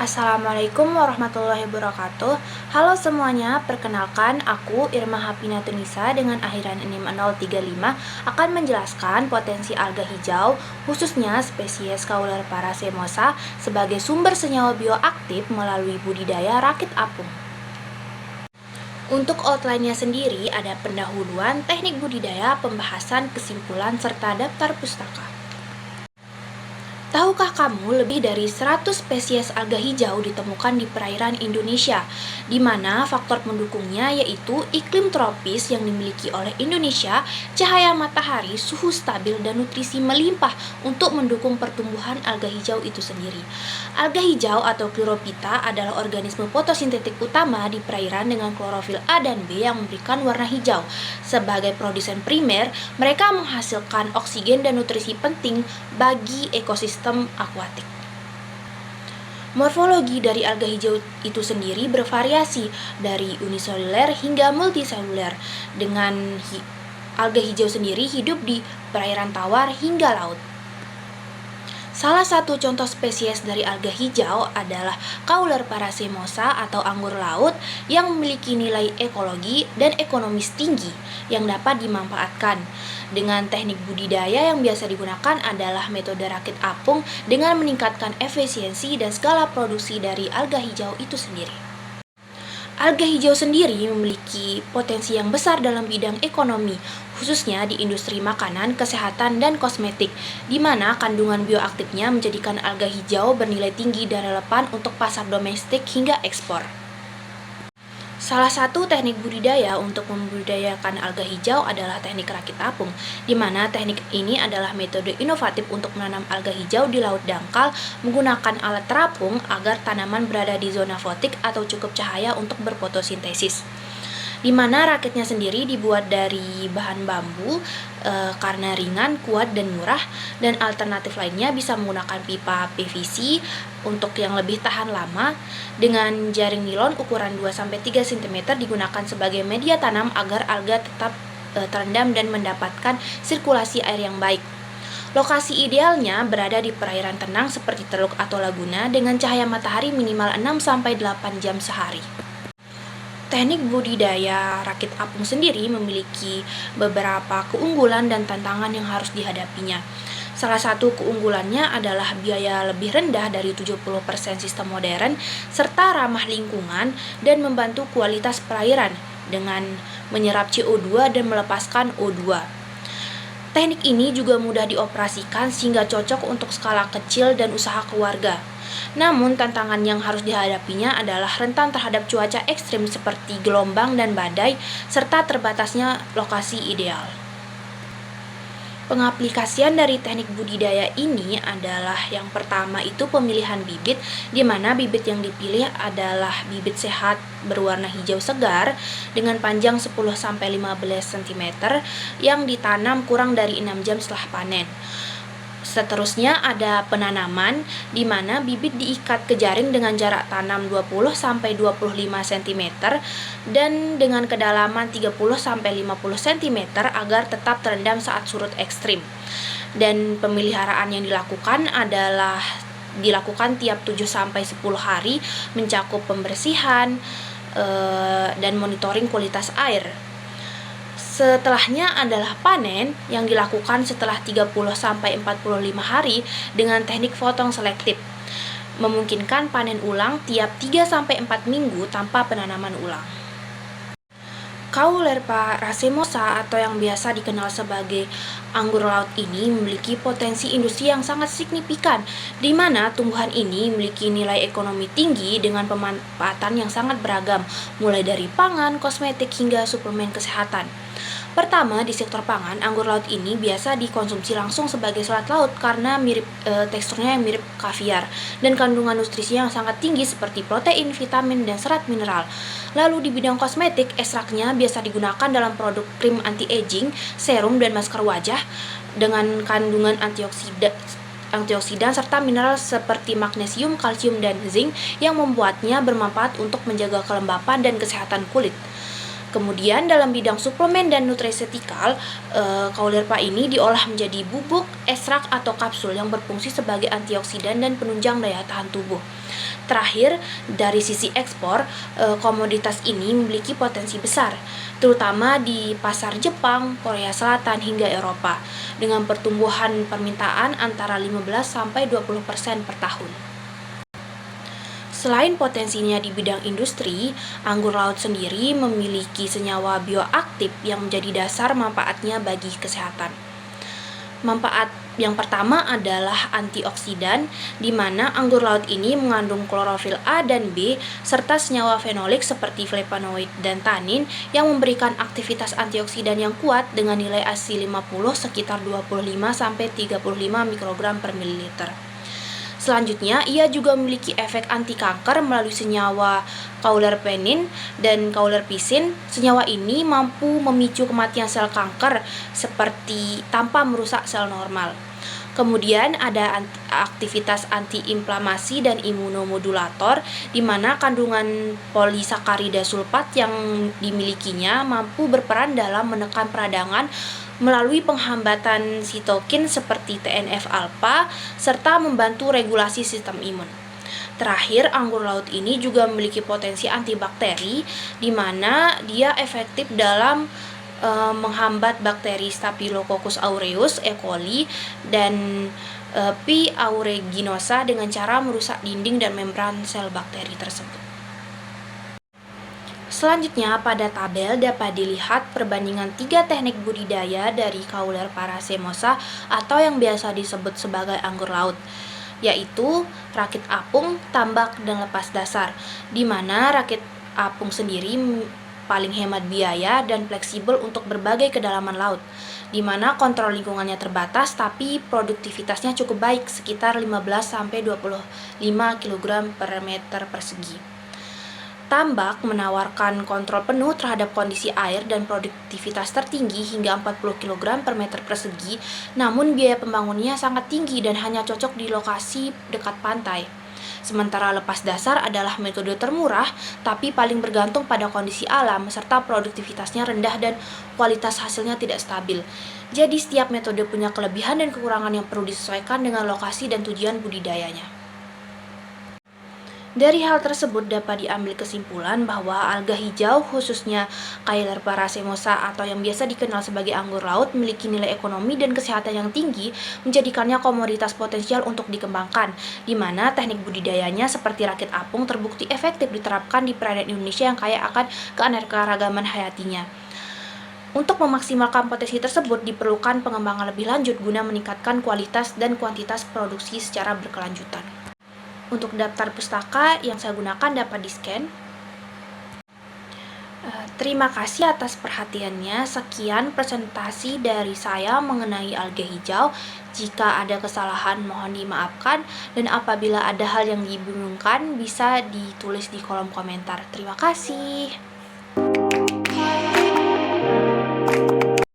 Assalamualaikum warahmatullahi wabarakatuh. Halo semuanya, perkenalkan aku Irma Hapina Tunisa dengan akhiran NIM 035 akan menjelaskan potensi alga hijau, khususnya spesies Cauler paracemosa sebagai sumber senyawa bioaktif melalui budidaya rakit apung. Untuk outline-nya sendiri ada pendahuluan, teknik budidaya, pembahasan, kesimpulan, serta daftar pustaka. Tahukah kamu lebih dari 100 spesies alga hijau ditemukan di perairan Indonesia, di mana faktor pendukungnya yaitu iklim tropis yang dimiliki oleh Indonesia, cahaya matahari, suhu stabil, dan nutrisi melimpah untuk mendukung pertumbuhan alga hijau itu sendiri. Alga hijau atau Chlorophyta adalah organisme fotosintetik utama di perairan dengan klorofil A dan B yang memberikan warna hijau. Sebagai produsen primer, mereka menghasilkan oksigen dan nutrisi penting bagi ekosistem akuatik. Morfologi dari alga hijau itu sendiri bervariasi dari uniseluler hingga multiseluler. Dengan alga hijau sendiri hidup di perairan tawar hingga laut. Salah satu contoh spesies dari alga hijau adalah Cauler paracemosa atau anggur laut yang memiliki nilai ekologi dan ekonomis tinggi yang dapat dimanfaatkan. Dengan teknik budidaya yang biasa digunakan adalah metode rakit apung dengan meningkatkan efisiensi dan skala produksi dari alga hijau itu sendiri. Alga hijau sendiri memiliki potensi yang besar dalam bidang ekonomi, khususnya di industri makanan, kesehatan, dan kosmetik, di mana kandungan bioaktifnya menjadikan alga hijau bernilai tinggi dan relevan untuk pasar domestik hingga ekspor. Salah satu teknik budidaya untuk membudidayakan alga hijau adalah teknik rakit apung, di mana teknik ini adalah metode inovatif untuk menanam alga hijau di laut dangkal menggunakan alat terapung agar tanaman berada di zona fotik atau cukup cahaya untuk berfotosintesis. Di mana rakitnya sendiri dibuat dari bahan bambu karena ringan, kuat, dan murah, dan alternatif lainnya bisa menggunakan pipa PVC untuk yang lebih tahan lama dengan jaring nilon ukuran 2-3 cm digunakan sebagai media tanam agar alga tetap terendam dan mendapatkan sirkulasi air yang baik. Lokasi idealnya berada di perairan tenang seperti teluk atau laguna dengan cahaya matahari minimal 6-8 jam sehari. Teknik budidaya rakit apung sendiri memiliki beberapa keunggulan dan tantangan yang harus dihadapinya. Salah satu keunggulannya adalah biaya lebih rendah dari 70% sistem modern, serta ramah lingkungan dan membantu kualitas perairan dengan menyerap CO2 dan melepaskan O2. Teknik ini juga mudah dioperasikan sehingga cocok untuk skala kecil dan usaha keluarga. Namun tantangan yang harus dihadapinya adalah rentan terhadap cuaca ekstrim seperti gelombang dan badai, serta terbatasnya lokasi ideal. Pengaplikasian dari teknik budidaya ini adalah yang pertama itu pemilihan bibit, di mana bibit yang dipilih adalah bibit sehat berwarna hijau segar dengan panjang 10-15 cm yang ditanam kurang dari 6 jam setelah panen. Seterusnya ada penanaman, di mana bibit diikat ke jaring dengan jarak tanam 20-25 cm dan dengan kedalaman 30-50 cm agar tetap terendam saat surut ekstrim. Dan pemeliharaan yang dilakukan adalah dilakukan tiap 7-10 hari, mencakup pembersihan dan monitoring kualitas air. Setelahnya adalah panen yang dilakukan setelah 30-45 hari dengan teknik potong selektif, memungkinkan panen ulang tiap 3-4 minggu tanpa penanaman ulang. Cauler paracemosa atau yang biasa dikenal sebagai anggur laut ini memiliki potensi industri yang sangat signifikan, di mana tumbuhan ini memiliki nilai ekonomi tinggi dengan pemanfaatan yang sangat beragam, mulai dari pangan, kosmetik, hingga suplemen kesehatan. Pertama, di sektor pangan, anggur laut ini biasa dikonsumsi langsung sebagai salad laut karena teksturnya yang mirip kaviar dan kandungan nutrisi yang sangat tinggi seperti protein, vitamin, dan serat mineral. Lalu di bidang kosmetik, ekstraknya biasa digunakan dalam produk krim anti-aging, serum, dan masker wajah dengan kandungan antioksidan serta mineral seperti magnesium, kalsium, dan zinc yang membuatnya bermanfaat untuk menjaga kelembapan dan kesehatan kulit. Kemudian dalam bidang suplemen dan nutraceutical, Caulerpa ini diolah menjadi bubuk, ekstrak atau kapsul yang berfungsi sebagai antioksidan dan penunjang daya tahan tubuh. Terakhir, dari sisi ekspor, komoditas ini memiliki potensi besar, terutama di pasar Jepang, Korea Selatan, hingga Eropa, dengan pertumbuhan permintaan antara 15-20% per tahun. Selain potensinya di bidang industri, anggur laut sendiri memiliki senyawa bioaktif yang menjadi dasar manfaatnya bagi kesehatan. Manfaat yang pertama adalah antioksidan, di mana anggur laut ini mengandung klorofil A dan B, serta senyawa fenolik seperti flavonoid dan tanin yang memberikan aktivitas antioksidan yang kuat dengan nilai ASI 50 sekitar 25-35 mikrogram per mililiter. Selanjutnya, ia juga memiliki efek anti kanker melalui senyawa caulerpenin dan caulerpicin. Senyawa ini mampu memicu kematian sel kanker seperti tanpa merusak sel normal. Kemudian ada aktivitas antiinflamasi dan imunomodulator, di mana kandungan polisakarida sulfat yang dimilikinya mampu berperan dalam menekan peradangan melalui penghambatan sitokin seperti TNF-alpha serta membantu regulasi sistem imun. Terakhir, anggur laut ini juga memiliki potensi antibakteri, di mana dia efektif dalam menghambat bakteri Staphylococcus aureus E. coli dan P. aeruginosa dengan cara merusak dinding dan membran sel bakteri tersebut. Selanjutnya, pada tabel dapat dilihat perbandingan 3 teknik budidaya dari Caulerpa racemosa atau yang biasa disebut sebagai anggur laut, yaitu rakit apung, tambak, dan lepas dasar, di mana rakit apung sendiri paling hemat biaya dan fleksibel untuk berbagai kedalaman laut, di mana kontrol lingkungannya terbatas tapi produktivitasnya cukup baik, sekitar 15-25 kg per meter persegi. Tambak menawarkan kontrol penuh terhadap kondisi air dan produktivitas tertinggi hingga 40 kg per meter persegi, namun biaya pembangunannya sangat tinggi dan hanya cocok di lokasi dekat pantai. Sementara lepas dasar adalah metode termurah, tapi paling bergantung pada kondisi alam, serta produktivitasnya rendah dan kualitas hasilnya tidak stabil. Jadi setiap metode punya kelebihan dan kekurangan yang perlu disesuaikan dengan lokasi dan tujuan budidayanya. Dari hal tersebut dapat diambil kesimpulan bahwa alga hijau, khususnya Caulerpa racemosa atau yang biasa dikenal sebagai anggur laut, memiliki nilai ekonomi dan kesehatan yang tinggi, menjadikannya komoditas potensial untuk dikembangkan, di mana teknik budidayanya seperti rakit apung terbukti efektif diterapkan di perairan Indonesia yang kaya akan keanekaragaman hayatinya. Untuk memaksimalkan potensi tersebut, diperlukan pengembangan lebih lanjut guna meningkatkan kualitas dan kuantitas produksi secara berkelanjutan. Untuk daftar pustaka yang saya gunakan dapat di-scan. Terima kasih atas perhatiannya. Sekian presentasi dari saya mengenai alga hijau. Jika ada kesalahan mohon dimaafkan, dan apabila ada hal yang dibingungkan bisa ditulis di kolom komentar. Terima kasih.